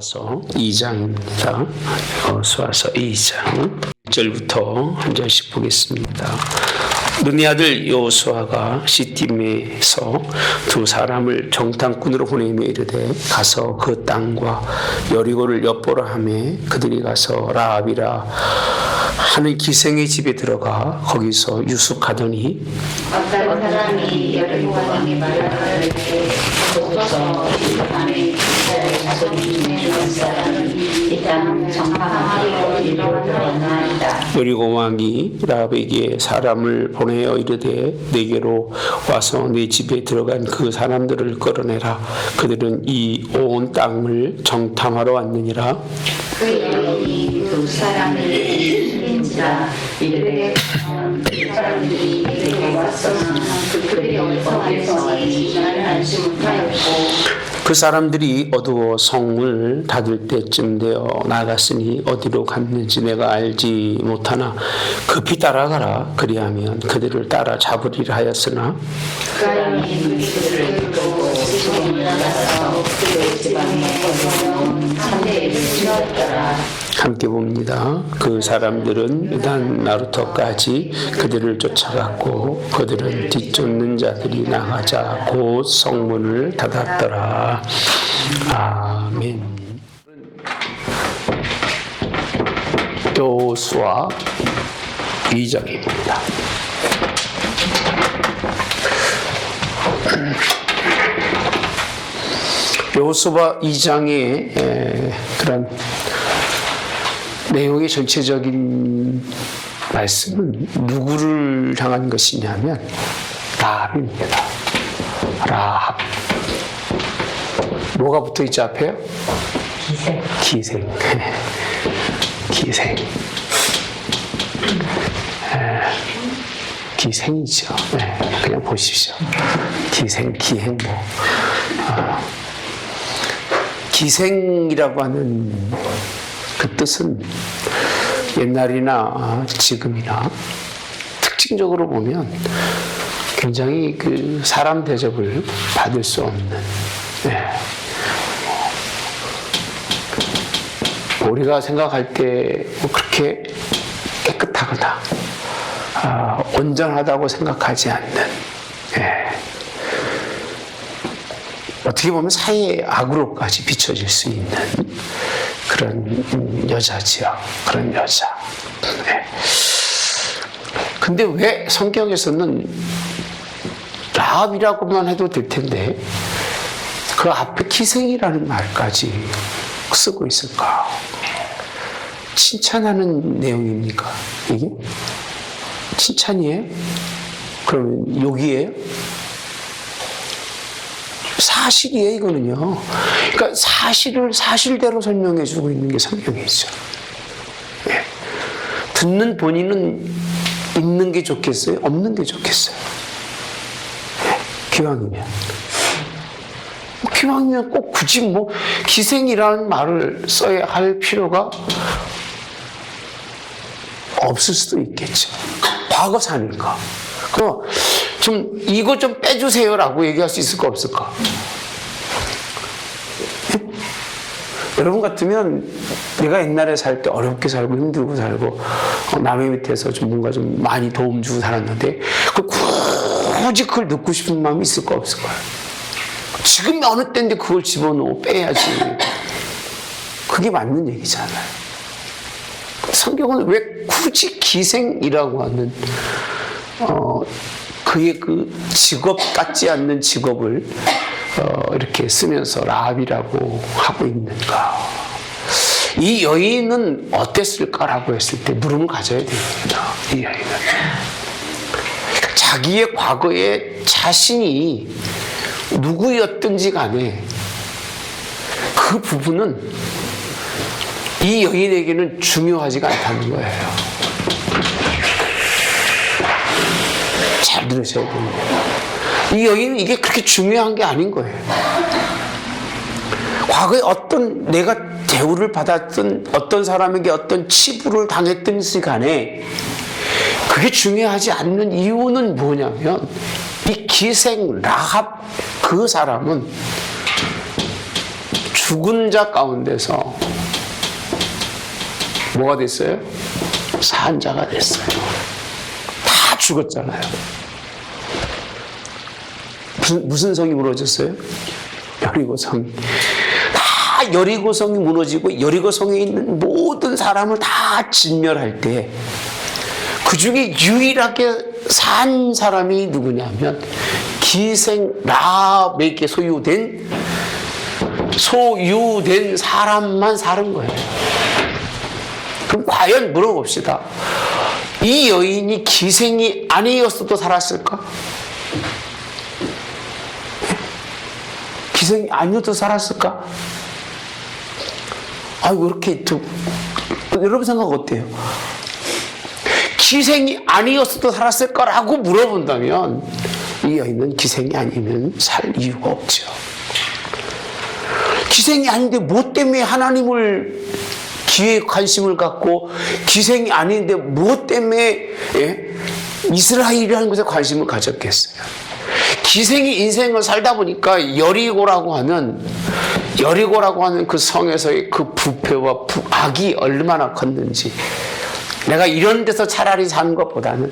여호수아서 2장입니다. 여호수아서 2장 1절부터 한 절씩 보겠습니다. 눈의 아들 여호수아가 시딤에서 두 사람을 정탐꾼으로 보내며 이르되 가서 그 땅과 여리고를 엿보라 하매 그들이 가서 라합이라 하는 기생의 집에 들어가 거기서 유숙하더니 어떤 사람이 여리고 왕의 말을 하되 오소서 이 땅에 이스라엘 자손 중에 죽은 사람은 이 땅 정탐하리로 이리로 들어가나이다. 여리고 왕이 라합에게 사람을 보내어 이르되 내게로 와서 내 집에 들어간 그 사람들을 끌어내라. 그들은 이 온 땅을 정탐하러 왔느니라. 그 여인이 두 사람을 인지라 이르되 그 사람들이 내게 왔으나 그들이 어디서 왔는지 나를 알지 못하였고 그 사람들이 어두워 성을 닫을 때쯤 되어 나갔으니 어디로 갔는지 내가 알지 못하나 급히 따라가라. 그리하면 그들을 따라 잡으리라 하였으나 그 여인이 그들을 두고 지붕에 나가서 그 지방에 거두어 산대를 지었더라. 함께 봅니다. 그 사람들은 단 나루터까지 그들을 쫓아갔고 그들은 뒤쫓는 자들이 나가자 곧 성문을 닫았더라. 아멘. 여호수아 2장입니다. 여호수아 2장의 그런 내용의 전체적인 말씀은 누구를 향한 것이냐면 라합입니다. 라합. 뭐가 붙어있죠 앞에요? 기생. 기생. 기생이죠. 그냥 보십시오. 기생, 기행 뭐. 기생이라고 하는 그 뜻은 옛날이나 지금이나 특징적으로 보면 굉장히 그 사람 대접을 받을 수 없는, 우리가 생각할 때 그렇게 깨끗하거나 온전하다고 생각하지 않는, 어떻게 보면 사회의 악으로까지 비춰질 수 있는 그런 여자지요. 그런 여자. 근데 왜 성경에서는 라합이라고만 해도 될 텐데 그 앞에 기생이라는 말까지 쓰고 있을까? 칭찬하는 내용입니까? 이게? 칭찬이에요? 그러면 욕이에요? 사실이에요, 이거는요. 그러니까 사실을 사실대로 설명해 주고 있는 게 성경이죠. 듣는 본인은 있는 게 좋겠어요? 없는 게 좋겠어요? 기왕이면. 기왕이면 꼭 굳이 뭐 기생이라는 말을 써야 할 필요가 없을 수도 있겠죠. 과거사니까. 그럼 좀 이거 좀 빼주세요라고 얘기할 수 있을까 없을까? 여러분 같으면 내가 옛날에 살 때 어렵게 살고 힘들고 살고 남의 밑에서 좀 뭔가 좀 많이 도움 주고 살았는데 굳이 그걸 듣고 싶은 마음이 있을까 없을까? 지금 어느 때인데 그걸 집어넣어 빼야지. 그게 맞는 얘기잖아요. 성경은 왜 굳이 기생이라고 하는 그의 그 직업 같지 않는 직업을 이렇게 쓰면서 라합이라고 하고 있는가? 이 여인은 어땠을까라고 했을 때 물음을 가져야 됩니다. 이 여인은 자기의 과거에 자신이 누구였든지 간에 그 부분은 이 여인에게는 중요하지가 않다는 거예요. 잘 들으셔야 됩니다. 이 여인은 이게 그렇게 중요한 게 아닌 거예요. 과거에 어떤 내가 대우를 받았던 어떤 사람에게 어떤 치부를 당했든지 간에 그게 중요하지 않는 이유는 뭐냐면 이 기생 라합 그 사람은 죽은 자 가운데서 뭐가 됐어요? 산 자가 됐어요. 다 죽었잖아요. 무슨 성이 무너졌어요? 여리고성이. 다 여리고성이 무너지고 여리고성에 있는 모든 사람을 다 진멸할 때 그 중에 유일하게 산 사람이 누구냐면 기생 라합에게 소유된 사람만 사는 거예요. 그럼 과연 물어봅시다. 이 여인이 기생이 아니었어도 살았을까? 기생이 아니어도 살았을까? 아이고, 이렇게 여러분 생각 어때요? 기생이 아니었어도 살았을 거라고 물어본다면 이 여인은 기생이 아니면 살 이유가 없죠. 기생이 아닌데 뭐 때문에 하나님을 기회에 관심을 갖고 기생이 아닌데 뭐 때문에 이스라엘이라는 것에 관심을 가졌겠어요. 기생이 인생을 살다 보니까 여리고라고 하는 그 성에서의 그 부패와 악이 얼마나 컸는지, 내가 이런 데서 차라리 사는 것보다는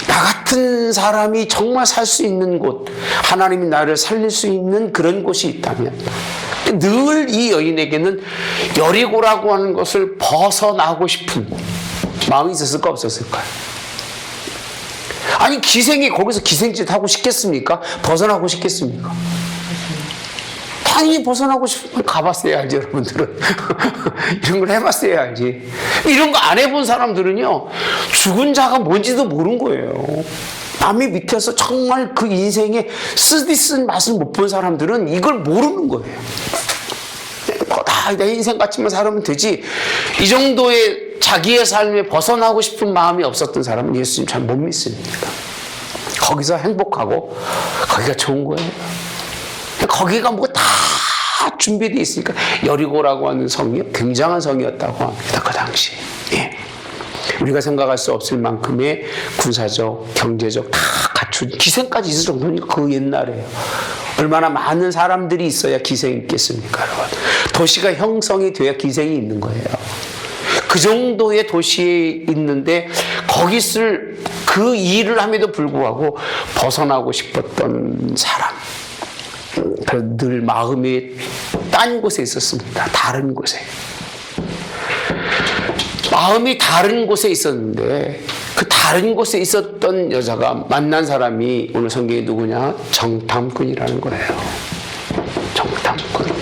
나 같은 사람이 정말 살 수 있는 곳, 하나님이 나를 살릴 수 있는 그런 곳이 있다면 늘 이 여인에게는 여리고라고 하는 것을 벗어나고 싶은 마음이 있었을까 없었을까요? 아니, 기생이 거기서 기생짓 하고 싶겠습니까? 벗어나고 싶겠습니까? 당연히 벗어나고 싶으면 가봤어야 알지, 여러분들은. 이런 걸 해봤어야 알지. 이런 거 안 해본 사람들은요, 죽은 자가 뭔지도 모르는 거예요. 남의 밑에서 정말 그 인생의 쓰디쓴 맛을 못 본 사람들은 이걸 모르는 거예요. 내 인생 같이만 살면 되지. 이 정도의 자기의 삶에 벗어나고 싶은 마음이 없었던 사람은 예수님 잘 못 믿습니다. 거기서 행복하고 거기가 좋은 거예요. 거기가 뭐 다 준비되어 있으니까. 여리고라고 하는 성이 굉장한 성이었다고 합니다. 그 당시. 우리가 생각할 수 없을 만큼의 군사적, 경제적 다 갖춘, 기생까지 있을 정도니까 그 옛날에요. 얼마나 많은 사람들이 있어야 기생이 있겠습니까, 여러분? 도시가 형성이 돼야 기생이 있는 거예요. 그 정도의 도시에 있는데 거기 있을 그 일을 함에도 불구하고 벗어나고 싶었던 사람, 늘 마음이 딴 곳에 있었습니다. 다른 곳에. 마음이 다른 곳에 있었는데 그 다른 곳에 있었던 여자가 만난 사람이 오늘 성경에 누구냐? 정탐꾼이라는 거예요. 정탐꾼.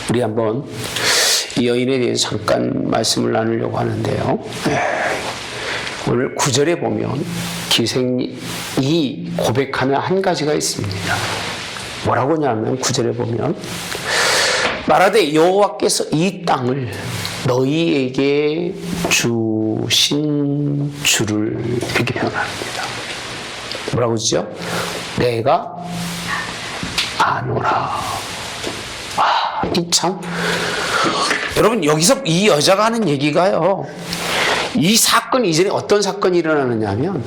우리 한번 이 여인에 대해서 잠깐 말씀을 나누려고 하는데요. 오늘 9절에 보면 기생이 고백하는 한 가지가 있습니다. 뭐라고 하냐면 9절에 보면 말하되 여호와께서 이 땅을 너희에게 주신 줄을 이렇게 표현합니다. 뭐라고 하죠? 내가 아노라. 이 참, 여러분, 여기서 이 여자가 하는 얘기가요, 이 사건 이전에 어떤 사건이 일어나느냐면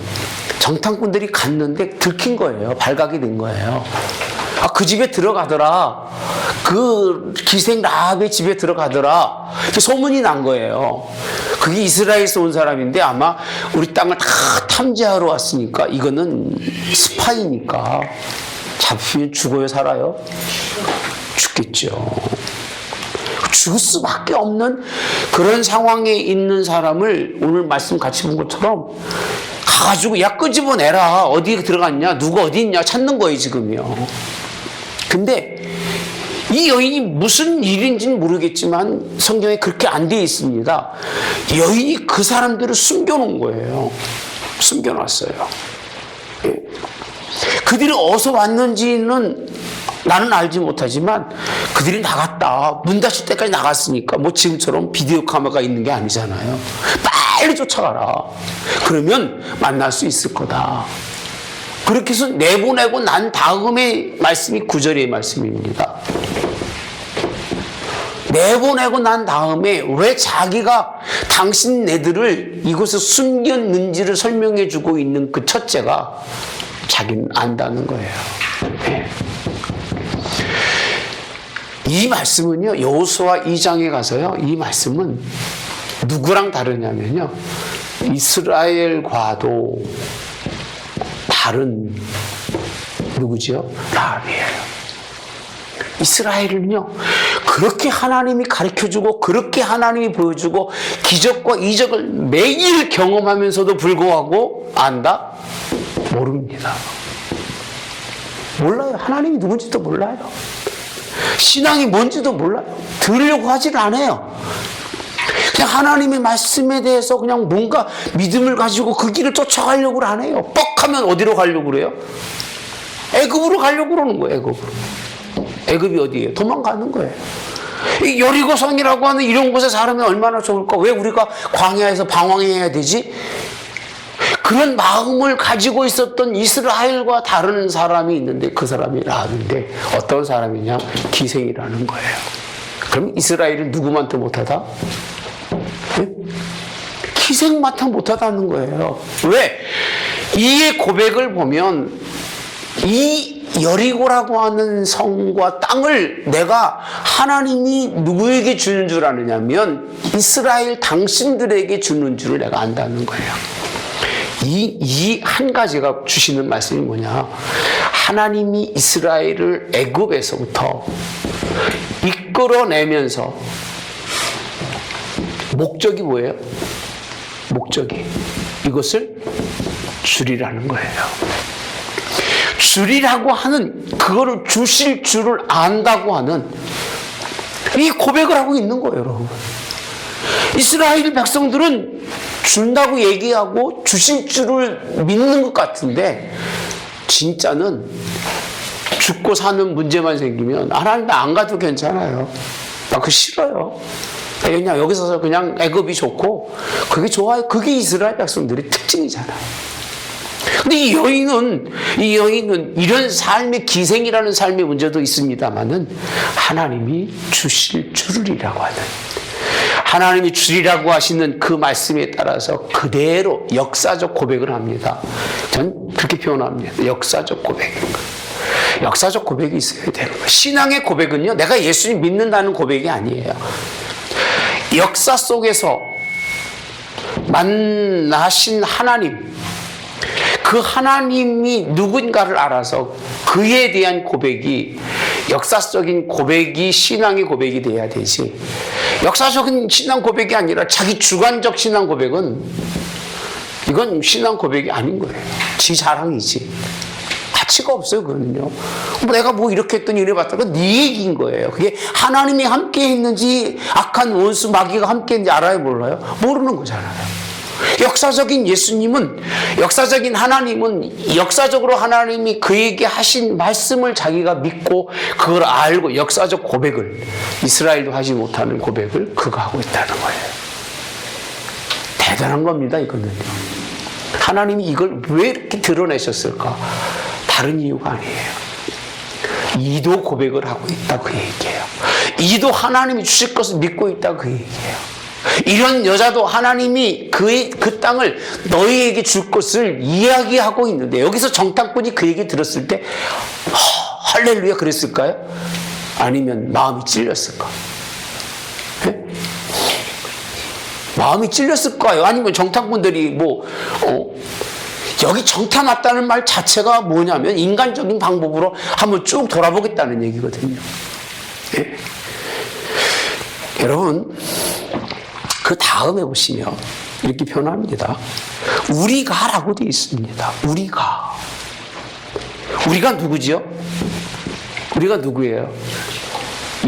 정탐꾼들이 갔는데 들킨 거예요. 발각이 된 거예요. 그 집에 들어가더라. 그 기생 라합의 집에 들어가더라. 소문이 난 거예요. 그게 이스라엘에서 온 사람인데 아마 우리 땅을 다 탐지하러 왔으니까 이거는 스파이니까 잡히면 죽어요, 살아요? 죽겠죠. 죽을 수밖에 없는 그런 상황에 있는 사람을 오늘 말씀 같이 본 것처럼 가가지고 야 끄집어내라. 어디에 들어갔냐? 누가 어디 있냐? 찾는 거예요, 지금요. 근데 이 여인이 무슨 일인지는 모르겠지만 성경에 그렇게 안 되어 있습니다. 여인이 그 사람들을 숨겨놓은 거예요. 숨겨놨어요. 그들이 어디서 왔는지는 나는 알지 못하지만 그들이 나갔다. 문 닫힐 때까지 나갔으니까 뭐 지금처럼 비디오 카메라가 있는 게 아니잖아요. 빨리 쫓아가라. 그러면 만날 수 있을 거다. 그렇게 해서 내보내고 난 다음에 말씀이 9절의 말씀입니다. 내보내고 난 다음에 왜 자기가 당신네들을 이곳에 숨겼는지를 설명해 주고 있는 그 첫째가 자기는 안다는 거예요. 이 말씀은요, 여호수아 2장에 가서요, 이 말씀은 누구랑 다르냐면요, 이스라엘과도 다른 누구지요? 라합이에요. 이스라엘은요, 그렇게 하나님이 가르쳐주고, 그렇게 하나님이 보여주고, 기적과 이적을 매일 경험하면서도 불구하고, 안다? 모릅니다. 몰라요. 하나님이 누군지도 몰라요. 신앙이 뭔지도 몰라요. 들으려고 하질 않아요. 그냥 하나님의 말씀에 대해서 그냥 뭔가 믿음을 가지고 그 길을 쫓아가려고 안 해요. 뻑하면 어디로 가려고 그래요? 애굽으로 가려고 그러는 거예요. 애굽으로. 애굽이 어디예요? 도망가는 거예요. 이 여리고성이라고 하는 이런 곳에 살면 얼마나 좋을까? 왜 우리가 광야에서 방황해야 되지? 그런 마음을 가지고 있었던 이스라엘과 다른 사람이 있는데 그 사람이 라합인데 어떤 사람이냐? 기생이라는 거예요. 그럼 이스라엘은 누구만테 못하다? 네? 기생만테 못하다는 거예요. 왜? 이의 고백을 보면 이 여리고라고 하는 성과 땅을 내가 하나님이 누구에게 주는 줄 아느냐면 이스라엘 당신들에게 주는 줄을 내가 안다는 거예요. 이 한 가지가 주시는 말씀이 뭐냐? 하나님이 이스라엘을 애굽에서부터 이끌어내면서 목적이 뭐예요? 목적이 이것을 주리라는 거예요. 주리라고 하는 그거를 주실 줄을 안다고 하는 이 고백을 하고 있는 거예요, 여러분. 이스라엘 백성들은 준다고 얘기하고 주실 줄을 믿는 것 같은데 진짜는 죽고 사는 문제만 생기면 하나님 안 가도 괜찮아요. 나 그거 싫어요. 그냥 여기서 그냥 애굽이 좋고 그게 좋아요. 그게 이스라엘 백성들의 특징이잖아요. 근데 이 여인은 이런 삶의 기생이라는 삶의 문제도 있습니다만은 하나님이 주실 줄이라고 하는 하나님이 주리라고 하시는 그 말씀에 따라서 그대로 역사적 고백을 합니다. 전 그렇게 표현합니다. 역사적 고백. 역사적 고백이 있어야 되는 거예요. 신앙의 고백은요, 내가 예수님 믿는다는 고백이 아니에요. 역사 속에서 만나신 하나님, 그 하나님이 누군가를 알아서 그에 대한 고백이 역사적인 고백이 신앙의 고백이 돼야 되지. 역사적인 신앙 고백이 아니라 자기 주관적 신앙 고백은 이건 신앙 고백이 아닌 거예요. 지 자랑이지. 가치가 없어요, 그거는요. 내가 뭐 이렇게 했더니 이래 봤다. 그건 네 얘기인 거예요. 그게 하나님이 함께 했는지 악한 원수 마귀가 함께 했는지 알아요, 몰라요? 모르는 거잖아요. 역사적인 예수님은, 역사적인 하나님은 역사적으로 하나님이 그에게 하신 말씀을 자기가 믿고 그걸 알고 역사적 고백을, 이스라엘도 하지 못하는 고백을 그가 하고 있다는 거예요. 대단한 겁니다, 이거는요. 하나님이 이걸 왜 이렇게 드러내셨을까? 다른 이유가 아니에요. 이도 고백을 하고 있다, 그 얘기예요. 이도 하나님이 주실 것을 믿고 있다, 그 얘기예요. 이런 여자도 하나님이 그 땅을 너희에게 줄 것을 이야기하고 있는데 여기서 정탐꾼이 그 얘기 들었을 때 할렐루야 그랬을까요? 아니면 마음이 찔렸을까? 네? 마음이 찔렸을까요? 아니면 정탐꾼들이 여기 정탐 왔다는 말 자체가 뭐냐면 인간적인 방법으로 한번 쭉 돌아보겠다는 얘기거든요. 네? 여러분, 그 다음에 보시면 이렇게 표현합니다. 우리가라고 되어 있습니다. 우리가 누구죠? 우리가 누구예요?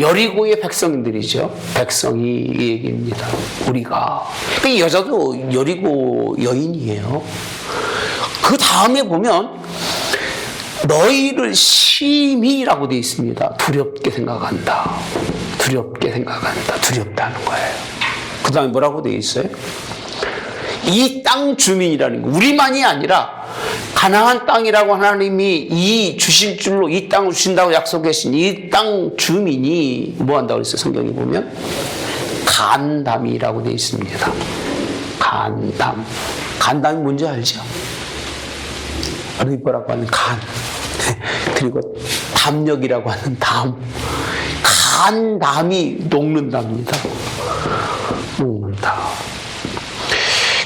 여리고의 백성들이죠. 백성이 이 얘기입니다. 우리가. 이 여자도 여리고 여인이에요. 그 다음에 보면 너희를 심히라고 되어 있습니다. 두렵게 생각한다. 두렵다는 거예요. 그 다음에 뭐라고 되어 있어요? 이 땅 주민이라는 거. 우리만이 아니라 가나안 땅이라고 하나님이 이 주실 줄로 이 땅을 주신다고 약속하신 이 땅 주민이 뭐 한다고 그랬어요? 성경에 보면 간담이라고 되어 있습니다. 간담이 뭔지 알죠? 리버라고 하는 간, 그리고 담력이라고 하는 담. 간담이 녹는답니다. 녹는다.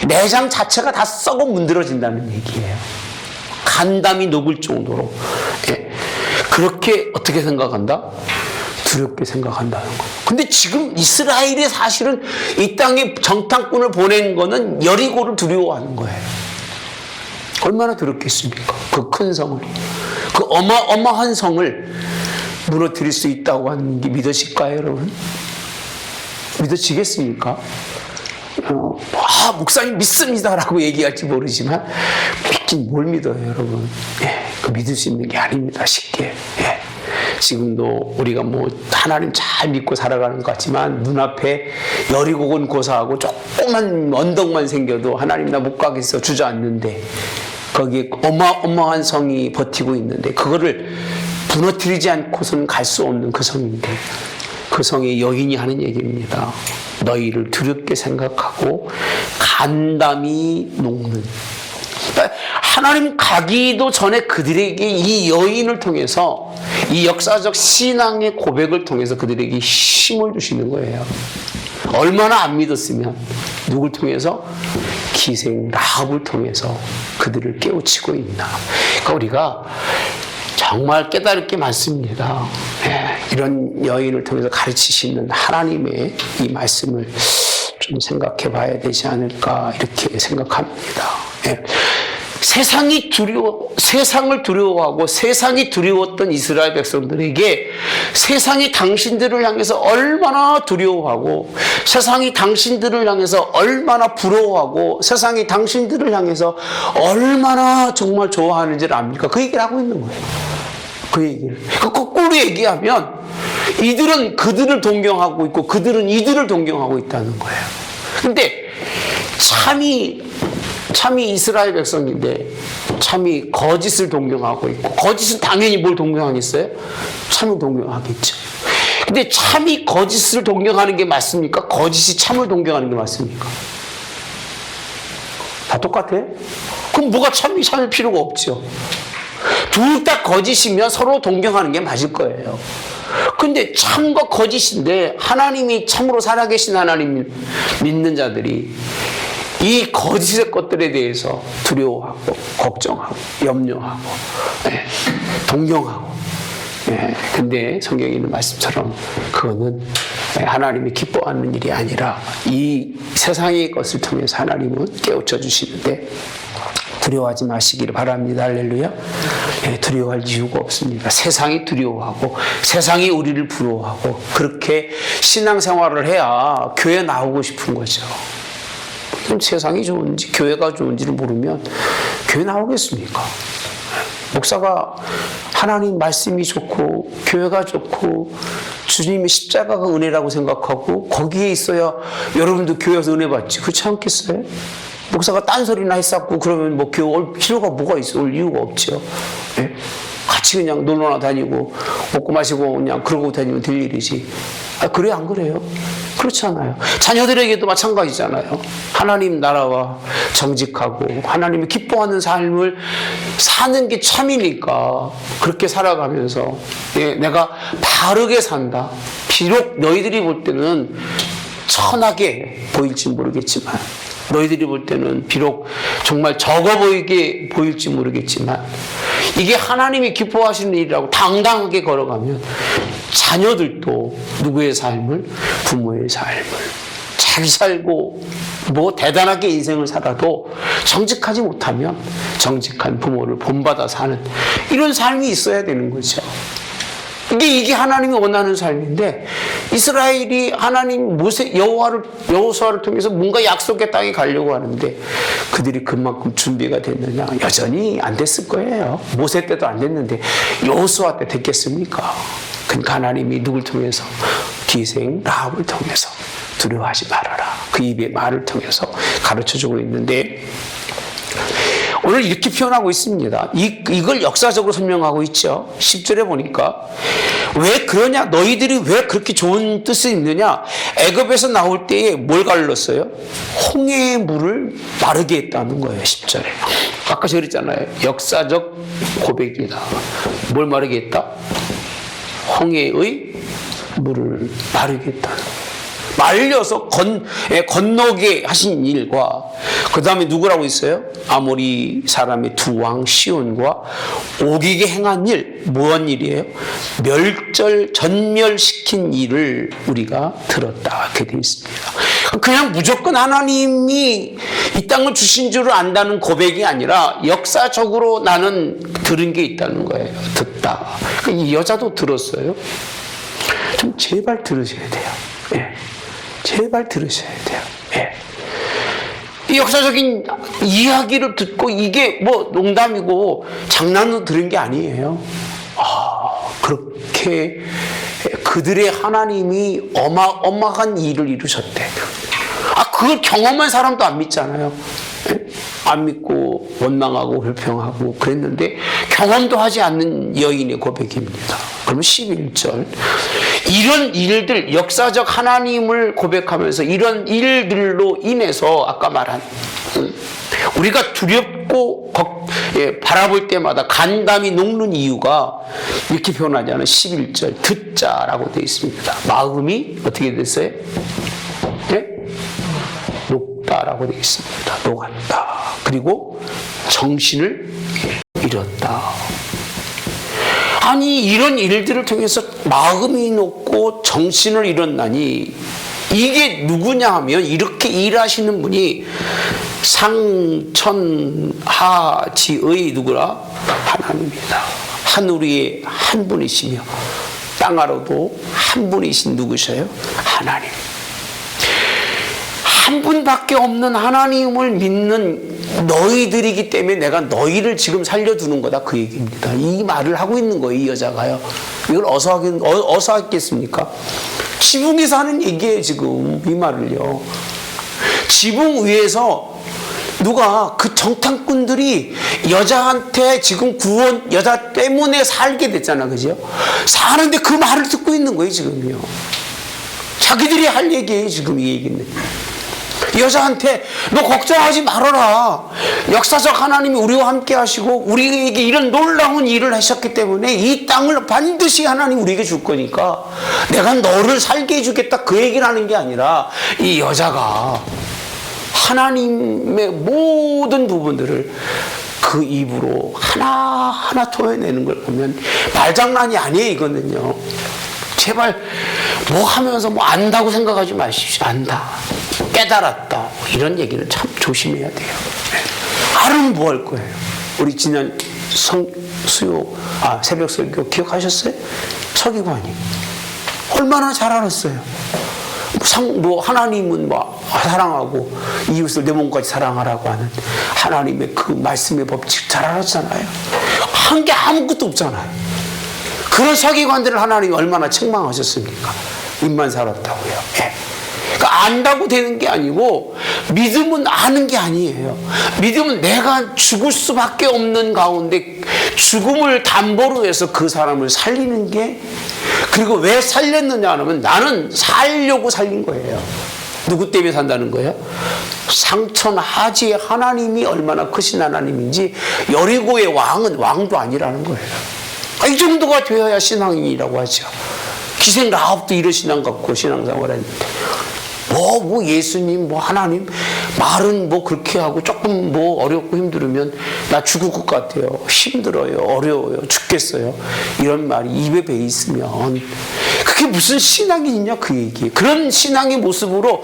내장 자체가 다 썩어 문드러진다는 얘기예요. 간담이 녹을 정도로. 예. 그렇게 어떻게 생각한다? 두렵게 생각한다는 거. 근데 지금 이스라엘이 사실은 이 땅에 정탐꾼을 보낸 거는 여리고를 두려워하는 거예요. 얼마나 두렵겠습니까? 그 큰 성을. 그 어마어마한 성을 무너뜨릴 수 있다고 하는 게 믿어질까요, 여러분? 믿어지겠습니까? 목사님 믿습니다라고 얘기할지 모르지만 믿긴 뭘 믿어요, 여러분? 예, 그 믿을 수 있는 게 아닙니다, 쉽게. 예. 지금도 우리가 뭐 하나님 잘 믿고 살아가는 것 같지만 눈앞에 여리고군 고사하고 조그만 언덕만 생겨도 하나님 나 못 가겠어 주저앉는데 거기에 어마어마한 성이 버티고 있는데 그거를 무너뜨리지 않고서는 갈 수 없는 그 성인데 그 성의 여인이 하는 얘기입니다. 너희를 두렵게 생각하고 간담이 녹는. 하나님 가기도 전에 그들에게 이 여인을 통해서 이 역사적 신앙의 고백을 통해서 그들에게 힘을 주시는 거예요. 얼마나 안 믿었으면 누굴 통해서? 기생 라합을 통해서 그들을 깨우치고 있나. 그러니까 우리가 정말 깨달을 게 많습니다. 예, 이런 여인을 통해서 가르치시는 하나님의 이 말씀을 좀 생각해 봐야 되지 않을까 이렇게 생각합니다. 예. 세상을 두려워하고 세상이 두려웠던 이스라엘 백성들에게 세상이 당신들을 향해서 얼마나 두려워하고 세상이 당신들을 향해서 얼마나 부러워하고 세상이 당신들을 향해서 얼마나 정말 좋아하는지를 압니까? 그 얘기를 하고 있는 거예요. 그 얘기를. 거꾸로 얘기하면 이들은 그들을 동경하고 있고 그들은 이들을 동경하고 있다는 거예요. 근데 참이 이스라엘 백성인데 참이 거짓을 동경하고 있고 거짓은 당연히 뭘 동경하겠어요? 참을 동경하겠죠. 근데 참이 거짓을 동경하는 게 맞습니까? 거짓이 참을 동경하는 게 맞습니까? 다 똑같아? 그럼 뭐가 참이 참을 필요가 없죠. 둘 다 거짓이면 서로 동경하는 게 맞을 거예요. 근데 참과 거짓인데 하나님이 참으로 살아계신 하나님 믿는 자들이 이 거짓의 것들에 대해서 두려워하고 걱정하고 염려하고 동경하고 근데 성경에 있는 말씀처럼 그거는 하나님이 기뻐하는 일이 아니라 이 세상의 것을 통해서 하나님은 깨우쳐 주시는데 두려워하지 마시기를 바랍니다. 할렐루야. 두려워할 이유가 없습니다. 세상이 두려워하고 세상이 우리를 부러워하고 그렇게 신앙생활을 해야 교회 나오고 싶은 거죠. 세상이 좋은지 교회가 좋은지를 모르면 교회 나오겠습니까? 목사가 하나님 말씀이 좋고 교회가 좋고 주님의 십자가가 은혜라고 생각하고 거기에 있어야 여러분도 교회에서 은혜 받지. 그렇지 않겠어요? 목사가 딴소리나 했었고 그러면 뭐 교회 올 필요가 뭐가 있어? 올 이유가 없죠. 네? 같이 그냥 놀러나 다니고 먹고 마시고 그냥 그러고 다니면 될 일이지. 그래요? 안 그래요? 그렇지 않아요. 자녀들에게도 마찬가지잖아요. 하나님 나라와 정직하고 하나님이 기뻐하는 삶을 사는 게 참이니까 그렇게 살아가면서 내가 바르게 산다. 비록 너희들이 볼 때는 천하게 보일지 모르겠지만 너희들이 볼 때는 비록 정말 적어 보이게 보일지 모르겠지만 이게 하나님이 기뻐하시는 일이라고 당당하게 걸어가면 자녀들도 누구의 삶을? 부모의 삶을 잘 살고 뭐 대단하게 인생을 살아도 정직하지 못하면 정직한 부모를 본받아 사는 이런 삶이 있어야 되는 거죠. 이게 하나님이 원하는 삶인데 이스라엘이 하나님 여호수아를 통해서 뭔가 약속의 땅에 가려고 하는데 그들이 그만큼 준비가 됐느냐? 여전히 안 됐을 거예요. 모세 때도 안 됐는데 여호수아 때 됐겠습니까? 그러니까 하나님이 누굴 통해서? 기생 라합을 통해서 두려워하지 말아라. 그 입의 말을 통해서 가르쳐주고 있는데 오늘 이렇게 표현하고 있습니다. 이걸 역사적으로 설명하고 있죠. 10절에 보니까 왜 그러냐? 너희들이 왜 그렇게 좋은 뜻이 있느냐? 애굽에서 나올 때에 뭘 갈랐어요? 홍해의 물을 마르게 했다는 거예요. 10절에. 아까 저 그랬잖아요. 역사적 고백이다. 뭘 마르게 했다? 홍해의 물을 마르겠다는 말려서 건너게 하신 일과 그 다음에 누구라고 있어요? 아모리 사람의 두 왕 시온과 오기게 행한 일, 무슨 일이에요? 전멸시킨 일을 우리가 들었다 이렇게 되어 있습니다. 그냥 무조건 하나님이 이 땅을 주신 줄을 안다는 고백이 아니라 역사적으로 나는 들은 게 있다는 거예요. 듣다. 이 여자도 들었어요. 좀 제발 들으셔야 돼요. 예. 제발 들으셔야 돼요. 예. 이 역사적인 이야기를 듣고 이게 뭐 농담이고 장난으로 들은 게 아니에요. 그렇게 그들의 하나님이 어마어마한 일을 이루셨대. 그걸 경험한 사람도 안 믿잖아요. 예? 안 믿고 원망하고 불평하고 그랬는데 경험도 하지 않는 여인의 고백입니다. 그러면 11절 이런 일들 역사적 하나님을 고백하면서 이런 일들로 인해서 아까 말한 우리가 두렵고 바라볼 때마다 간담이 녹는 이유가 이렇게 표현하지 않은 11절 듣자라고 되어 있습니다. 마음이 어떻게 됐어요? 네? 녹다라고 되어 있습니다. 녹았다. 그리고 정신을 잃었다. 아니 이런 일들을 통해서 마음이 녹고 정신을 잃었나니 이게 누구냐 하면 이렇게 일하시는 분이 상천하지의 누구라? 하나님이다. 하늘 위에 한 분이시며 땅 아래도 한 분이신 누구셔요? 하나님. 한 분밖에 없는 하나님을 믿는 너희들이기 때문에 내가 너희를 지금 살려두는 거다 그 얘기입니다. 이 말을 하고 있는 거예요. 이 여자가요. 이걸 어서 하겠습니까? 지붕에서 하는 얘기예요. 지금 이 말을요. 지붕 위에서 누가 그 정탐꾼들이 여자한테 지금 여자 때문에 살게 됐잖아. 그죠? 사는데 그 말을 듣고 있는 거예요. 지금요. 자기들이 할 얘기예요. 지금 이 얘기는. 여자한테 너 걱정하지 말아라. 역사적 하나님이 우리와 함께 하시고 우리에게 이런 놀라운 일을 하셨기 때문에 이 땅을 반드시 하나님 우리에게 줄 거니까 내가 너를 살게 해주겠다 그 얘기를 하는 게 아니라 이 여자가 하나님의 모든 부분들을 그 입으로 하나하나 토해내는 걸 보면 말장난이 아니에요. 이거는요. 제발 뭐 하면서 뭐 안다고 생각하지 마십시오. 안다. 깨달았다. 뭐 이런 얘기는 참 조심해야 돼요. 알으면 뭐 할 거예요? 우리 지난 새벽 설교 기억하셨어요? 서기관이. 얼마나 잘 알았어요. 하나님은 사랑하고 이웃을 내 몸까지 사랑하라고 하는 하나님의 그 말씀의 법칙 잘 알았잖아요. 한 게 아무것도 없잖아요. 그런 서기관들을 하나님이 얼마나 책망하셨습니까? 입만 살았다고요. 예. 그러니까 안다고 되는 게 아니고 믿음은 아는 게 아니에요. 믿음은 내가 죽을 수밖에 없는 가운데 죽음을 담보로 해서 그 사람을 살리는 게 그리고 왜 살렸느냐 하면 나는 살려고 살린 거예요. 누구 때문에 산다는 거예요? 상천하지의 하나님이 얼마나 크신 하나님인지 여리고의 왕은 왕도 아니라는 거예요. 이 정도가 되어야 신앙인이라고 하죠. 기생 라합도 이런 신앙 갖고 신앙생활 했는데 뭐 예수님 하나님 말은 그렇게 하고 조금 어렵고 힘들으면 나 죽을 것 같아요. 힘들어요. 어려워요. 죽겠어요. 이런 말이 입에 배 있으면 그게 무슨 신앙이 있냐 그 얘기. 그런 신앙의 모습으로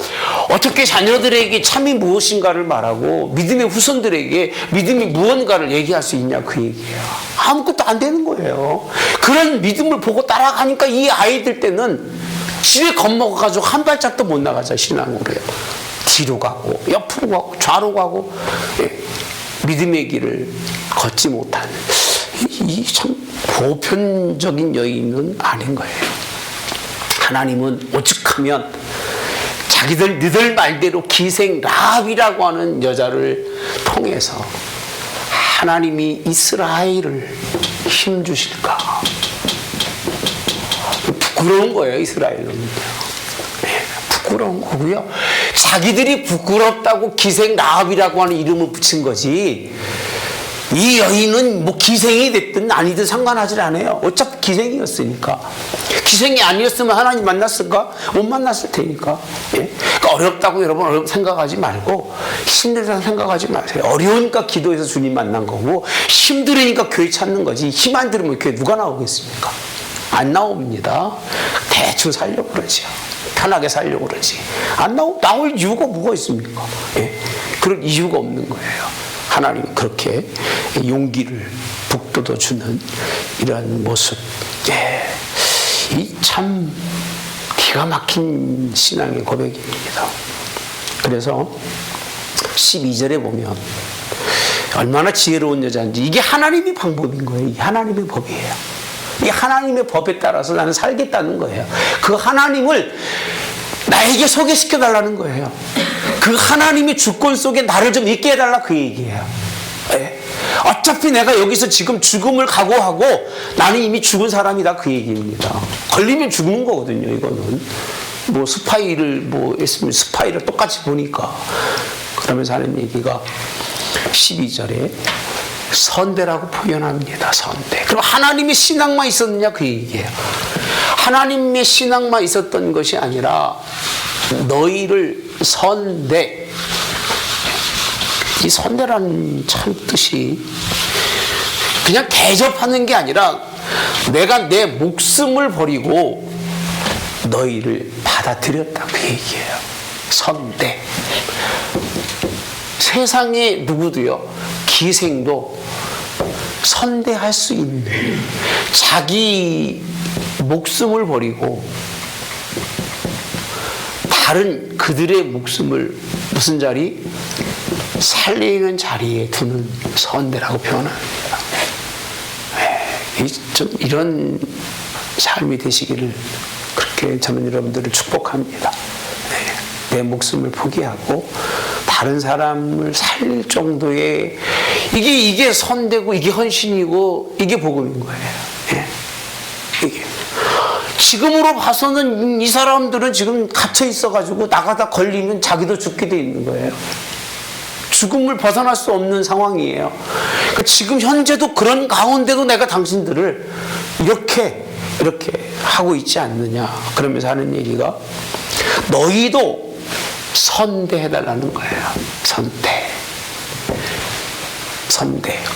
어떻게 자녀들에게 참이 무엇인가를 말하고 믿음의 후손들에게 믿음이 무언가를 얘기할 수 있냐 그 얘기예요. 아무것도 안 되는 거예요. 그런 믿음을 보고 따라가니까 이 아이들 때는 집에 겁먹어가지고 한 발짝도 못 나가죠. 신앙으로요. 뒤로 가고 옆으로 가고 좌로 가고 믿음의 길을 걷지 못하는 이 참 보편적인 여인은 아닌 거예요. 하나님은 오죽하면 너들 말대로 기생 라합이라고 하는 여자를 통해서 하나님이 이스라엘을 힘주실까? 부끄러운 거예요. 이스라엘은. 부끄러운 거고요. 자기들이 부끄럽다고 기생 라합이라고 하는 이름을 붙인 거지. 이 여인은 기생이 됐든 아니든 상관하지 않아요. 어차피 기생이었으니까. 기생이 아니었으면 하나님 만났을까? 못 만났을 테니까. 예? 그러니까 어렵다고 여러분 생각하지 말고 힘들다 생각하지 마세요. 어려우니까 기도해서 주님 만난 거고 힘들으니까 교회 찾는 거지. 힘 안 들으면 교회 누가 나오겠습니까? 안 나옵니다. 대충 살려고 그러죠. 편하게 살려고 그러지. 나올 이유가 뭐가 있습니까? 예? 그런 이유가 없는 거예요. 하나님은 그렇게 용기를 북돋워 주는 이러한 모습. 예. 이 참 기가 막힌 신앙의 고백입니다. 그래서 12절에 보면 얼마나 지혜로운 여자인지 이게 하나님의 방법인 거예요. 이게 하나님의 법이에요. 이 하나님의 법에 따라서 나는 살겠다는 거예요. 그 하나님을 나에게 소개시켜 달라는 거예요. 그 하나님의 주권 속에 나를 좀 있게 해달라 그 얘기예요. 예. 어차피 내가 여기서 지금 죽음을 각오하고 나는 이미 죽은 사람이다 그 얘기입니다. 걸리면 죽는 거거든요. 이거는 뭐 스파이를 했으면 스파이를 똑같이 보니까 그러면서 하는 얘기가 12절에 선대라고 표현합니다. 선대. 그럼 하나님의 신앙만 있었느냐 그 얘기예요. 하나님의 신앙만 있었던 것이 아니라 너희를 선대. 이 선대라는 참 뜻이 그냥 대접하는 게 아니라 내가 내 목숨을 버리고 너희를 받아들였다 그 얘기예요. 선대. 세상에 누구도요 기생도 선대할 수 있는 자기 목숨을 버리고 다른 그들의 목숨을 무슨 자리? 살리는 자리에 두는 선대라고 표현합니다. 좀 이런 삶이 되시기를 그렇게 저는 여러분들을 축복합니다. 내 목숨을 포기하고 다른 사람을 살릴 정도의 이게 선대고 이게 헌신이고 이게 복음인 거예요. 이게 지금으로 봐서는 이 사람들은 지금 갇혀 있어가지고 나가다 걸리면 자기도 죽게 돼 있는 거예요. 죽음을 벗어날 수 없는 상황이에요. 그러니까 지금 현재도 그런 가운데도 내가 당신들을 이렇게 하고 있지 않느냐. 그러면서 하는 얘기가 너희도 선대해달라는 거예요. 선대.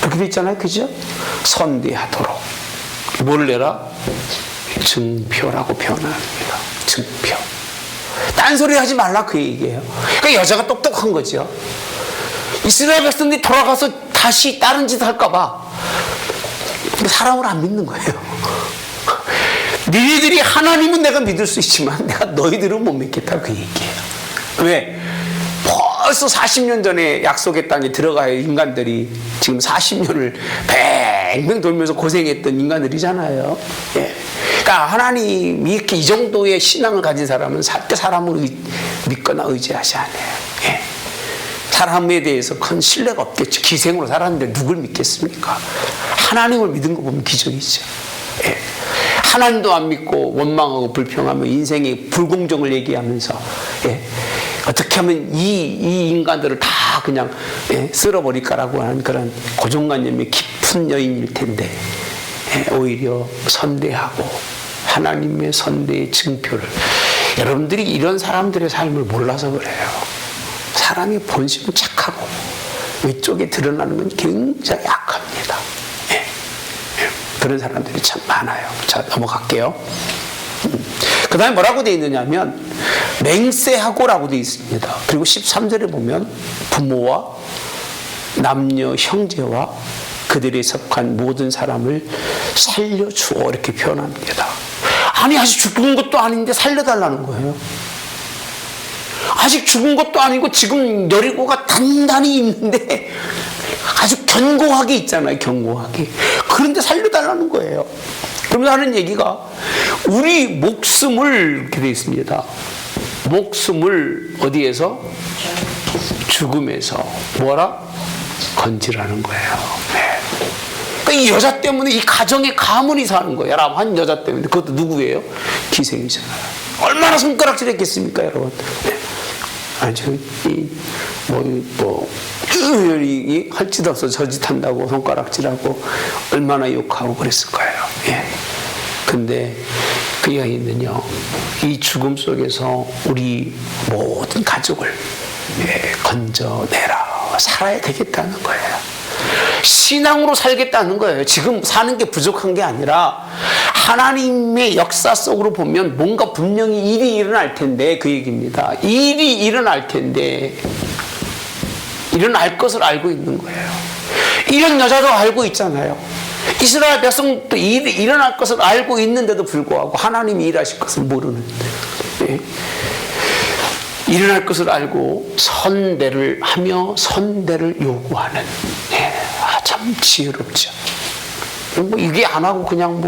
그렇게 돼 있잖아요. 그죠? 선대하도록. 뭘 내라? 증표라고 표현합니다. 증표. 딴소리 하지 말라 그 얘기예요. 그러니까 여자가 똑똑한 거죠. 이스라엘 백성들이 돌아가서 다시 다른 짓 할까봐 사람을 안 믿는 거예요. 너희들이 하나님은 내가 믿을 수 있지만 내가 너희들은 못 믿겠다 그 얘기예요. 왜? 벌써 40년 전에 약속의 땅에 들어가야 인간들이 지금 40년을 뱅뱅 돌면서 고생했던 인간들이잖아요. 예. 그러니까 하나님이 이렇게 이 정도의 신앙을 가진 사람은 절대 사람을 믿거나 의지하지 않아요. 예. 사람에 대해서 큰 신뢰가 없겠죠. 기생으로 살았는데 누굴 믿겠습니까? 하나님을 믿은 거 보면 기적이죠. 예. 하나님도 안 믿고 원망하고 불평하며 인생의 불공정을 얘기하면서 예. 어떻게 하면 이 인간들을 다 그냥 예, 쓸어버릴까라고 하는 그런 고정관념이 깊은 여인일 텐데 예, 오히려 선대하고 하나님의 선대의 증표를 여러분들이 이런 사람들의 삶을 몰라서 그래요. 사람의 본심은 착하고 외쪽에 드러나는 건 굉장히 악합니다. 예. 그런 사람들이 참 많아요. 자, 넘어갈게요. 그 다음에 뭐라고 되어 있느냐면 맹세하고라고 되어 있습니다. 그리고 13절에 보면 부모와 남녀 형제와 그들에 속한 모든 사람을 살려주어 이렇게 표현합니다. 아니 아직 죽은 것도 아닌데 살려달라는 거예요. 아직 죽은 것도 아니고 지금 여리고가 단단히 있는데 아주 견고하게 있잖아요. 견고하게. 그런데 살려달라는 거예요. 그러면서 하는 얘기가 우리 목숨을 이렇게 되어 있습니다. 목숨을 어디에서? 죽음에서 뭐라? 건지라는 거예요. 네. 그러니까 이 여자 때문에 이 가정의 가문이 사는 거예요. 한 여자 때문에. 그것도 누구예요? 기생이잖아요. 얼마나 손가락질 했겠습니까, 여러분? 네. 아니죠. 이 할 짓 없어 저짓 한다고 손가락질하고 얼마나 욕하고 그랬을 거예요. 예. 근데 그 여인은요, 이 죽음 속에서 우리 모든 가족을 건져내라, 살아야 되겠다는 거예요. 신앙으로 살겠다는 거예요. 지금 사는 게 부족한 게 아니라 하나님의 역사 속으로 보면 뭔가 분명히 일이 일어날 텐데, 그 얘기입니다. 일이 일어날 텐데 일어날 것을 알고 있는 거예요. 이런 여자도 알고 있잖아요. 이스라엘 백성도 일이 일어날 것을 알고 있는데도 불구하고 하나님이 일하실 것을 모르는, 일어날 것을 알고 선대를 하며 선대를 요구하는, 참 지혜롭죠. 뭐 이게 안 하고 그냥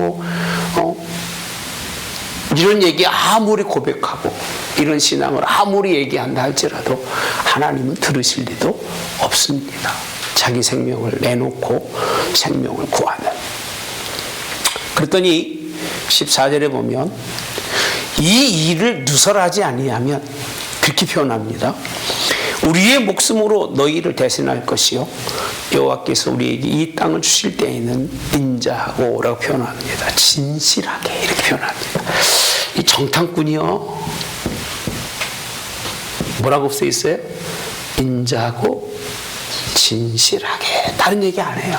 이런 얘기 아무리 고백하고 이런 신앙을 아무리 얘기한다 할지라도 하나님은 들으실 리도 없습니다. 자기 생명을 내놓고 생명을 구하는. 그랬더니 14절에 보면 이 일을 누설하지 아니하면 그렇게 표현합니다. 우리의 목숨으로 너희를 대신할 것이요 여호와께서 우리에게 이 땅을 주실 때에는 인자하고 라고 표현합니다. 진실하게 이렇게 표현합니다. 이 정탐꾼이요 뭐라고 써 있어요? 인자하고 진실하게. 다른 얘기 안 해요.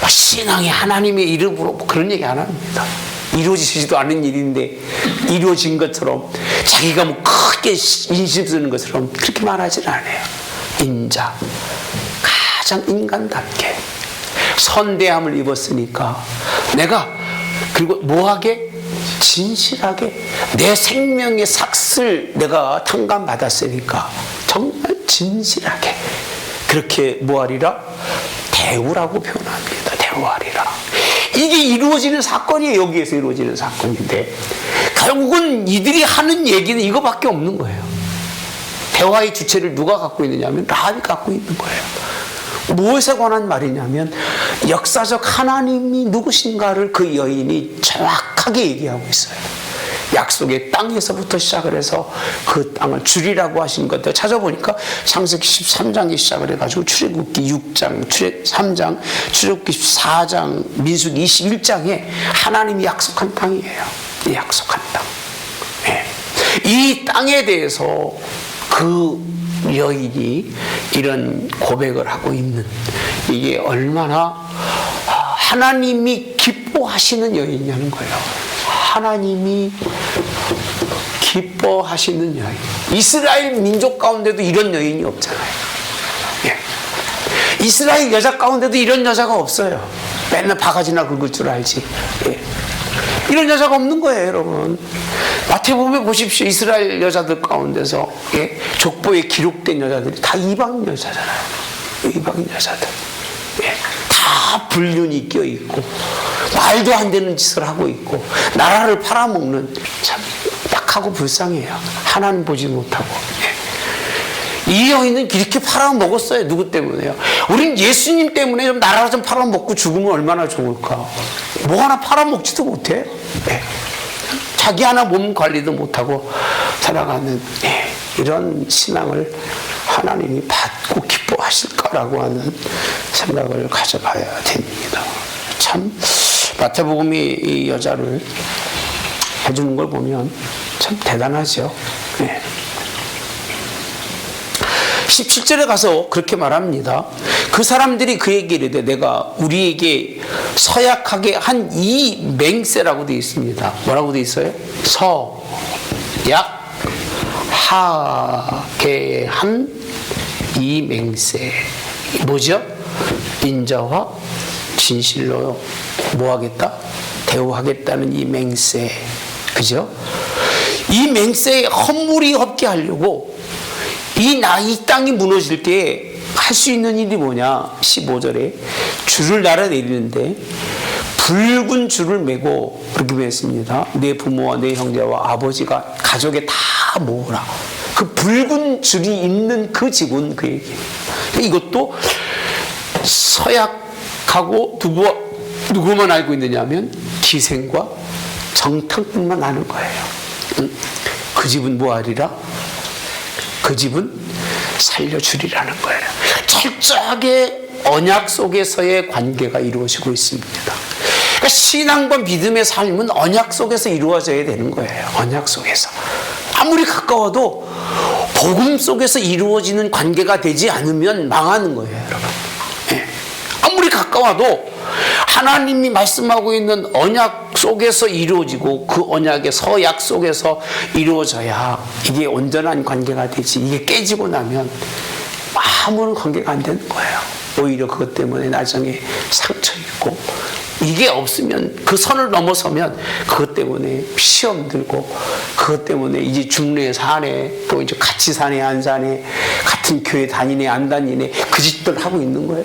신앙이 하나님의 이름으로 그런 얘기 안 합니다. 이루어지지도 않은 일인데 이루어진 것처럼 자기가 크게 인심 쓰는 것처럼 그렇게 말하지는 않아요. 인자, 가장 인간답게 선대함을 입었으니까 내가, 그리고 뭐하게? 진실하게 내 생명의 삭슬 내가 탕감받았으니까 정말 진실하게 그렇게 뭐하리라? 대우라고 표현합니다. 대우하리라. 이게 이루어지는 사건이에요. 여기에서 이루어지는 사건인데 결국은 이들이 하는 얘기는 이거밖에 없는 거예요. 대화의 주체를 누가 갖고 있느냐면 라합이 갖고 있는 거예요. 무엇에 관한 말이냐면 역사적 하나님이 누구신가를 그 여인이 정확하게 얘기하고 있어요. 약속의 땅에서부터 시작을 해서 그 땅을 주리라고 하신 것들 찾아보니까 창세기 13장에 시작을 해가지고 출애굽기 6장, 3장, 출애굽기 14장, 민수기 21장에 하나님이 약속한 땅이에요. 약속한 땅. 이 땅에 대해서 그 여인이 이런 고백을 하고 있는, 이게 얼마나 하나님이 기뻐하시는 여인이냐는 거예요. 하나님이 기뻐하시는 여인. 이스라엘 민족 가운데도 이런 여인이 없잖아요. 이스라엘 여자 가운데도 이런 여자가 없어요. 맨날 바가지나 긁을 줄 알지. 이런 여자가 없는 거예요, 여러분. 마태복음에 보십시오. 이스라엘 여자들 가운데서 족보에 기록된 여자들이 다 이방 여자잖아요. 이방 여자들. 다 불륜이 껴있고 말도 안 되는 짓을 하고 있고 나라를 팔아먹는, 참 약하고 불쌍해요. 하나님 보지 못하고. 이 여인은 이렇게 팔아먹었어요. 누구 때문에요? 우린 예수님 때문에 좀 나라 좀 팔아먹고 죽으면 얼마나 좋을까. 뭐 하나 팔아먹지도 못해. 자기 하나 몸 관리도 못하고 살아가는 이런 신앙을 하나님이 받고 기뻐하실까라고 하는 생각을 가져봐야 됩니다. 참 마태복음이 이 여자를 해주는 걸 보면 참 대단하죠. 17절에 가서 그렇게 말합니다. 그 사람들이 그에게 이르되 내가 우리에게 서약하게 한 이 맹세라고 되어 있습니다. 뭐라고 되어 있어요? 서약하게 한 이 맹세. 뭐죠? 인자와 진실로 뭐하겠다? 대우하겠다는 이 맹세. 그죠? 이 맹세에 헛물이 없게 하려고 이 땅이 무너질 때 할 수 있는 일이 뭐냐? 15절에 줄을 날아내리는데 붉은 줄을 메고 그렇게 했습니다. 내 부모와 내 형제와 아버지가 가족에 다 모으라. 그 붉은 줄이 있는 그 집은 그 얘기예요. 이것도 서약하고 누구만 알고 있느냐면 기생과 정탐꾼만 아는 거예요. 그 집은 뭐하리라? 그 집은 살려주리라는 거예요. 철저하게 언약 속에서의 관계가 이루어지고 있습니다. 그러니까 신앙과 믿음의 삶은 언약 속에서 이루어져야 되는 거예요. 언약 속에서. 아무리 가까워도 복음 속에서 이루어지는 관계가 되지 않으면 망하는 거예요, 여러분. 예. 아무리 가까워도 하나님이 말씀하고 있는 언약 속에서 이루어지고 그 언약의 서약 속에서 이루어져야 이게 온전한 관계가 되지. 이게 깨지고 나면 아무런 관계가 안 되는 거예요. 오히려 그것 때문에 나중에 상처 있고, 이게 없으면, 그 선을 넘어서면 그것 때문에 시험 들고, 그것 때문에 이제 중래 사네, 또 이제 같이 사네 안 사네, 같은 교회 다니네 안 다니네, 그 짓들 하고 있는 거예요.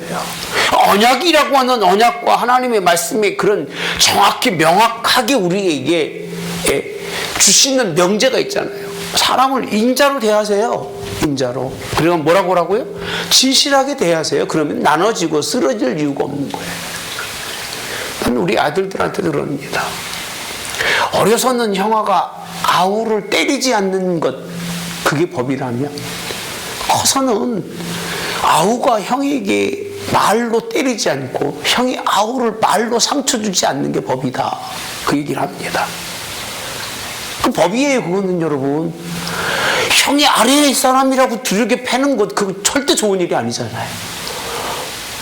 언약이라고 하는 언약과 하나님의 말씀의 그런 정확히 명확하게 우리에게 주시는 명제가 있잖아요. 사람을 인자로 대하세요. 인자로. 그리고 뭐라고 하라고요? 진실하게 대하세요. 그러면 나눠지고 쓰러질 이유가 없는 거예요. 저는 우리 아들들한테도 그럽니다. 어려서는 형아가 아우를 때리지 않는 것, 그게 법이라면, 커서는 아우가 형에게 말로 때리지 않고 형이 아우를 말로 상처 주지 않는 게 법이다. 그 얘기를 합니다. 그 법이에요, 그거는 여러분. 형이 아래의 사람이라고 두들겨 패는 것, 그거 절대 좋은 일이 아니잖아요.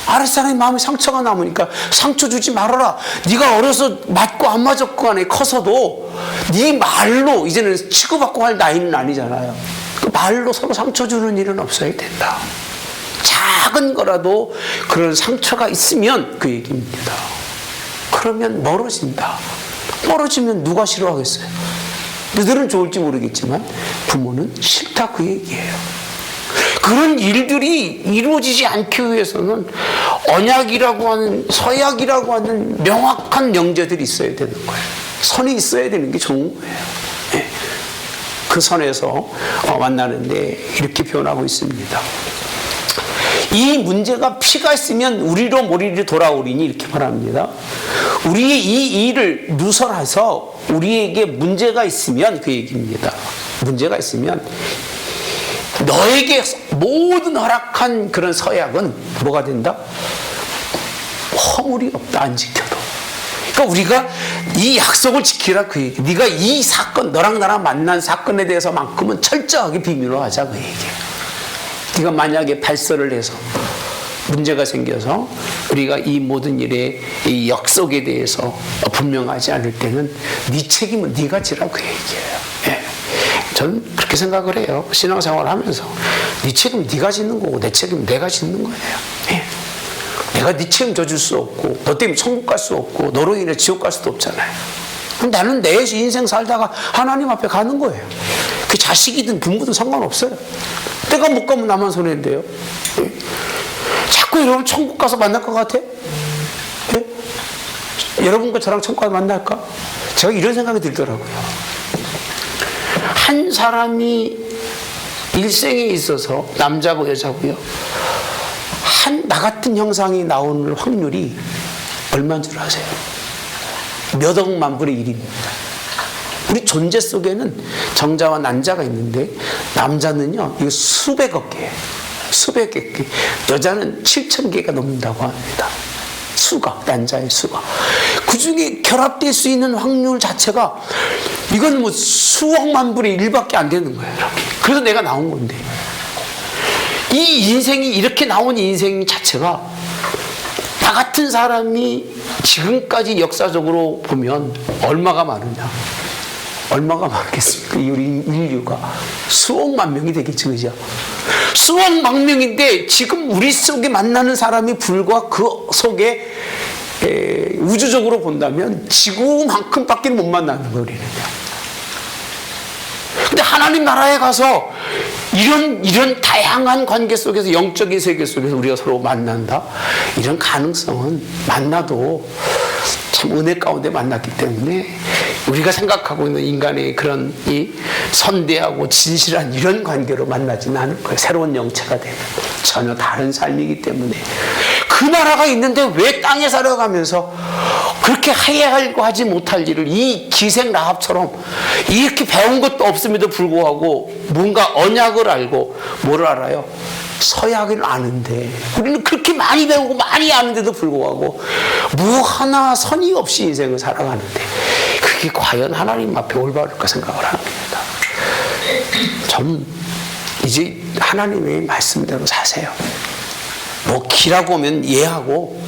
아랫사람의 마음에 상처가 남으니까 상처 주지 말아라. 네가 어려서 맞고 안 맞았고 간에 커서도 네 말로 이제는 치고받고 할 나이는 아니잖아요. 그 말로 서로 상처 주는 일은 없어야 된다. 작은 거라도 그런 상처가 있으면 그 얘기입니다. 그러면 멀어진다. 멀어지면 누가 싫어하겠어요? 너희들은 좋을지 모르겠지만 부모는 싫다, 그 얘기예요. 그런 일들이 이루어지지 않기 위해서는 언약이라고 하는, 서약이라고 하는 명확한 명제들이 있어야 되는 거예요. 선이 있어야 되는 게 좋은 거예요. 네. 그 선에서 만나는데 이렇게 표현하고 있습니다. 이 문제가 피가 있으면 우리로 모리로 돌아오리니, 이렇게 말합니다. 우리의 이 일을 누설해서 우리에게 문제가 있으면, 그 얘기입니다. 문제가 있으면 너에게 모든 허락한 그런 서약은 뭐가 된다? 허물이 없다, 안 지켜도. 그러니까 우리가 이 약속을 지키라, 그 얘기. 네가 이 사건, 너랑 나랑 만난 사건에 대해서만큼은 철저하게 비밀로 하자, 그 얘기예요. 네가 만약에 발설을 해서 문제가 생겨서 우리가 이 모든 일의 이 역속에 대해서 분명하지 않을 때는 네 책임은 네가 지라, 그 얘기예요. 예. 저는 그렇게 생각을 해요. 신앙생활을 하면서 네 책임 네가 짓는 거고 내 책임 내가 짓는 거예요. 예. 내가 네 책임 져줄 수 없고 너 때문에 천국 갈 수 없고 너로 인해 지옥 갈 수도 없잖아요. 나는 내 인생 살다가 하나님 앞에 가는 거예요. 그 자식이든 부모든 상관없어요. 내가 못 가면 나만 손해인데요. 예. 자꾸 여러분 천국 가서 만날 것 같아? 예? 여러분과 저랑 천국 가서 만날까? 제가 이런 생각이 들더라고요. 한 사람이 일생에 있어서 남자고 여자고요, 나 같은 형상이 나오는 확률이 얼마인 줄 아세요? 몇 억만 분의 1입니다. 우리 존재 속에는 정자와 난자가 있는데 남자는요, 이거 수백억 개, 수백 개, 여자는 7,000개가 넘는다고 합니다. 수가, 난자의 수가. 그 중에 결합될 수 있는 확률 자체가 이건 뭐 수억만 분의 1밖에 안 되는 거예요. 이렇게. 그래서 내가 나온 건데, 이 인생이 이렇게 나온 인생 자체가 나 같은 사람이 지금까지 역사적으로 보면 얼마가 많으냐, 얼마가 많겠습니까? 우리 인류가 수억만 명이 되겠죠, 그죠? 수억만 명인데 지금 우리 속에 만나는 사람이 불과 그 속에 우주적으로 본다면 지구만큼밖에 못 만나는 거예요, 우리는요. 근데 하나님 나라에 가서 이런 다양한 관계 속에서, 영적인 세계 속에서 우리가 서로 만난다, 이런 가능성은 만나도 참 은혜 가운데 만났기 때문에 우리가 생각하고 있는 인간의 그런 이 선대하고 진실한 이런 관계로 만나지는 않을 거예요. 새로운 영체가 되면 전혀 다른 삶이기 때문에. 그 나라가 있는데 왜 땅에 살아가면서 그렇게 해야 하고 하지 못할 일을 이 기생 라합처럼 이렇게 배운 것도 없음에도 불구하고 뭔가 언약을 알고 뭘 알아요? 서약을 아는데 우리는 그렇게 많이 배우고 많이 아는데도 불구하고 뭐 하나 선의 없이 인생을 살아가는데 그게 과연 하나님 앞에 올바를까 생각을 합니다. 전 이제 하나님의 말씀대로 사세요. 뭐 기라고 하면 이해하고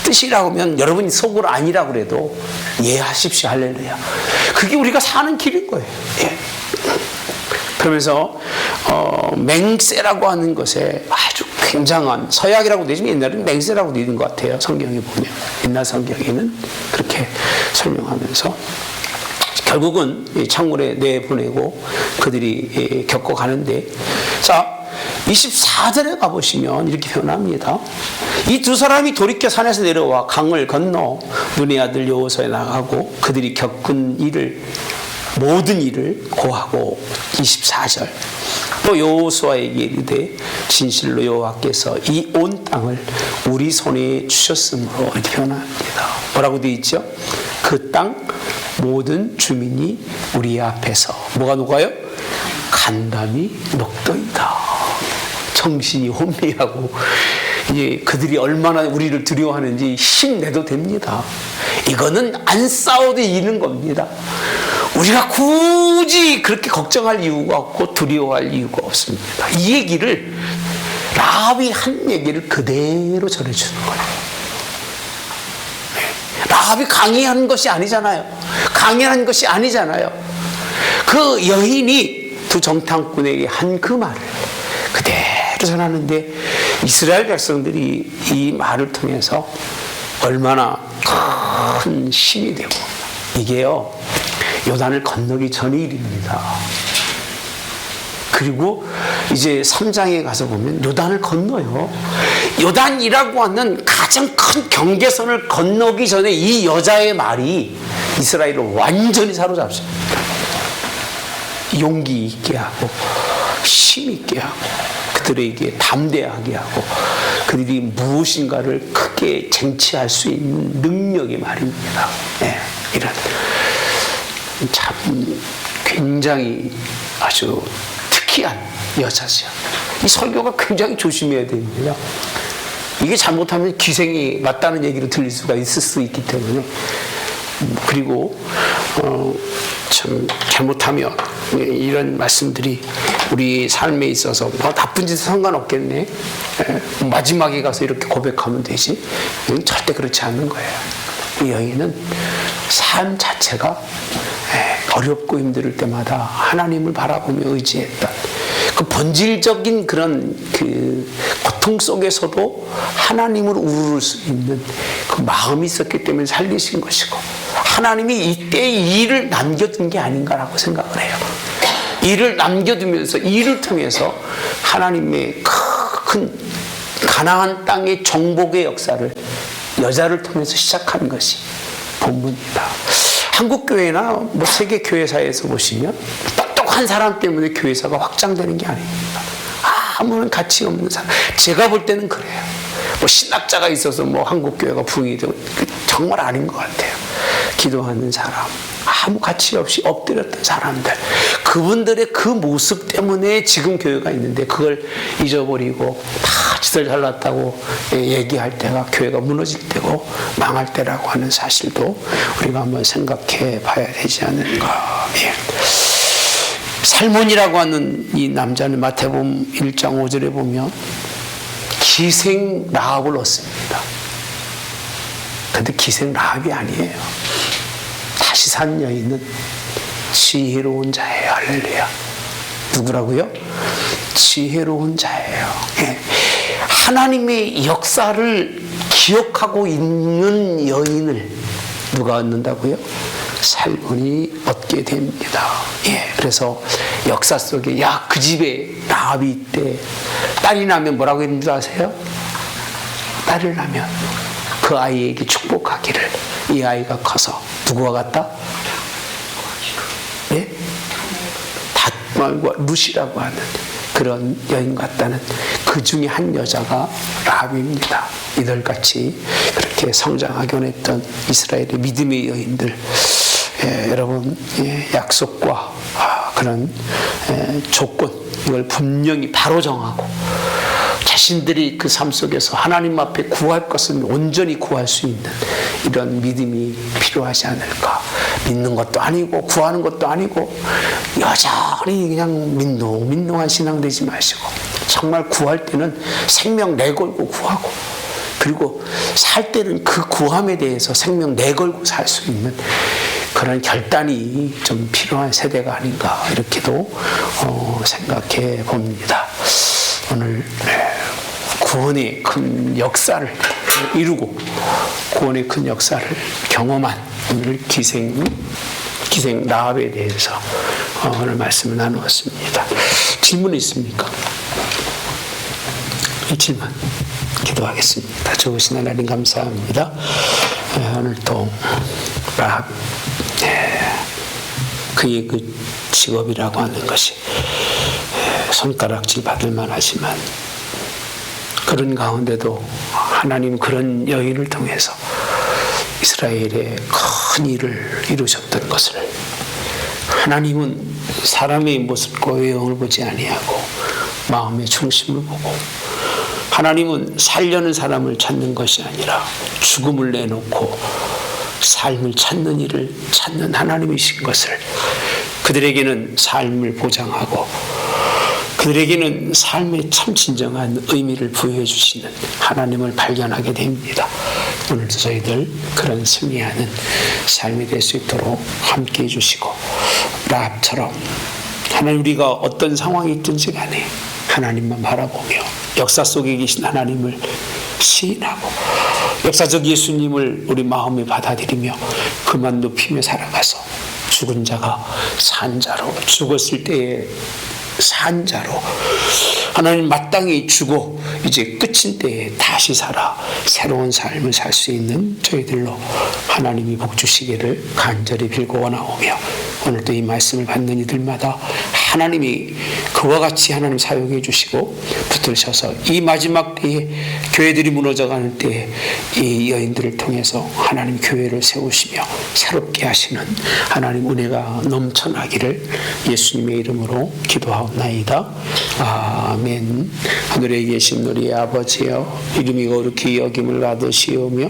뜻이라고 하면 여러분이 속으로 아니라고 그래도 이해하십시오. 할렐루야. 그게 우리가 사는 길인 거예요. 예. 그러면서 맹세라고 하는 것에 아주 굉장한 서약이라고 되지만 옛날에는 맹세라고 되는 것 같아요. 성경에 보면 옛날 성경에는 그렇게 설명하면서 결국은 창물에 내보내고 그들이 겪어가는데 자 24절에 가보시면 이렇게 표현합니다. 이 두 사람이 돌이켜 산에서 내려와 강을 건너 눈의 아들 여호수아에 나가고 그들이 겪은 일을 모든 일을 고하고 24절 또 여호수아에게 이르되 진실로 여호와께서 이 온 땅을 우리 손에 주셨으므로 이렇게 표현합니다. 뭐라고 되어 있죠? 그 땅 모든 주민이 우리 앞에서 뭐가 녹아요? 간담이 녹더이다. 정신이 혼미하고 이제 그들이 얼마나 우리를 두려워하는지 힘내도 됩니다. 이거는 안 싸워도 이기는 겁니다. 우리가 굳이 그렇게 걱정할 이유가 없고 두려워할 이유가 없습니다. 이 얘기를 라합이 한 얘기를 그대로 전해주는 거예요. 라합이 강의한 것이 아니잖아요. 강연한 것이 아니잖아요. 그 여인이 두 정탐꾼에게 한 그 말을 그대로 전하는데 이스라엘 백성들이 이 말을 통해서 얼마나 큰 힘이 되고 이게요 요단을 건너기 전의 일입니다. 그리고 이제 3장에 가서 보면 요단을 건너요. 요단이라고 하는 가장 큰 경계선을 건너기 전에 이 여자의 말이 이스라엘을 완전히 사로잡습니다. 용기 있게 하고 힘 있게 하고 그들에게 담대하게 하고 그들이 무엇인가를 크게 쟁취할 수 있는 능력의 말입니다. 네, 이런 참 굉장히 아주 특이한 여자죠. 이 설교가 굉장히 조심해야 됩니다. 이게 잘못하면 기생이 맞다는 얘기로 들릴 수가 있을 수 있기 때문에 그리고 참 잘못하면 이런 말씀들이 우리 삶에 있어서 뭐 나쁜 짓은 상관없겠네. 마지막에 가서 이렇게 고백하면 되지. 절대 그렇지 않는 거예요. 이 여인은 삶 자체가 어렵고 힘들 때마다 하나님을 바라보며 의지했다. 그 본질적인 그런 그 고통 속에서도 하나님을 우러를 수 있는 그 마음이 있었기 때문에 살리신 것이고 하나님이 이때 이 일을 남겨둔 게 아닌가라고 생각을 해요. 일을 남겨두면서 이를 통해서 하나님의 큰 가나안 땅의 정복의 역사를 여자를 통해서 시작한 것이 본문입니다. 한국 교회나 뭐 세계 교회사에서 보시면 똑똑한 사람 때문에 교회사가 확장되는 게 아닙니다. 아무런 가치 없는 사람. 제가 볼 때는 그래요. 뭐 신학자가 있어서 뭐 한국 교회가 부흥이 되고 정말 아닌 것 같아요. 기도하는 사람, 아무 가치 없이 엎드렸던 사람들, 그분들의 그 모습 때문에 지금 교회가 있는데 그걸 잊어버리고 다 지들 잘났다고 얘기할 때가 교회가 무너질 때고 망할 때라고 하는 사실도 우리가 한번 생각해 봐야 되지 않는가. 예. 살몬이라고 하는 이 남자는 마태복음 1장 5절에 보면 기생 라합을 얻습니다. 그런데 기생 라합이 아니에요. 다시 산 여인은 지혜로운 자예요. 할렐루야. 누구라고요? 지혜로운 자예요. 예. 하나님의 역사를 기억하고 있는 여인을 누가 얻는다고요? 살몬이 얻게 됩니다. 예. 그래서 역사 속에 야, 그 집에 라합이 있대. 딸이 나면 뭐라고 했는 줄 아세요? 딸을 낳으면 그 아이에게 축복하기를 이 아이가 커서 누구와 같다? 예? 닷말과 룻이라고 하는 그런 여인 같다는 그 중에 한 여자가 라합입니다. 이들같이 그렇게 이렇게 성장하곤 했던 이스라엘의 믿음의 여인들, 여러분, 약속과 그런 조건, 이걸 분명히 바로 정하고 자신들이 그 삶 속에서 하나님 앞에 구할 것은 온전히 구할 수 있는 이런 믿음이 필요하지 않을까. 믿는 것도 아니고 구하는 것도 아니고 여전히 그냥 민둥민둥한 신앙 되지 마시고 정말 구할 때는 생명 내걸고 구하고, 그리고 살 때는 그 구함에 대해서 생명 내걸고 살 수 있는 그런 결단이 좀 필요한 세대가 아닌가, 이렇게도 생각해 봅니다. 오늘 구원의 큰 역사를 이루고 구원의 큰 역사를 경험한 오늘 기생 라합에 대해서 오늘 말씀을 나누었습니다. 질문 있습니까? 이 질문 기도하겠습니다. 좋으신 하나님 감사합니다. 오늘 또 라합, 그의 그 직업이라고 하는 것이 손가락질 받을 만하지만 그런 가운데도 하나님 그런 여인을 통해서 이스라엘의 큰 일을 이루셨던 것을, 하나님은 사람의 모습과 외형을 보지 아니하고 마음의 중심을 보고, 하나님은 살려는 사람을 찾는 것이 아니라 죽음을 내놓고 삶을 찾는 일을 찾는 하나님이신 것을, 그들에게는 삶을 보장하고 그들에게는 삶의 참 진정한 의미를 부여해 주시는 하나님을 발견하게 됩니다. 오늘도 저희들 그런 승리하는 삶이 될 수 있도록 함께 해주시고, 라합처럼 하나님, 우리가 어떤 상황이 있든지 간에 하나님만 바라보며 역사 속에 계신 하나님을 시인하고 역사적 예수님을 우리 마음에 받아들이며 그만 높이며 살아가서 죽은 자가 산 자로, 죽었을 때에 산 자로, 하나님 마땅히 죽어 이제 끝인 때에 다시 살아 새로운 삶을 살 수 있는 저희들로 하나님이 복 주시기를 간절히 빌고 원하오며, 오늘도 이 말씀을 받는 이들마다 하나님이 그와 같이 하나님 사용해 주시고 붙들으셔서 이 마지막 때에 교회들이 무너져가는 때에 이 여인들을 통해서 하나님 교회를 세우시며 새롭게 하시는 하나님 은혜가 넘쳐나기를 예수님의 이름으로 기도하옵나이다. 아멘. 하늘에 계신 우리 아버지여, 이름이 거룩히 여김을 받으시오며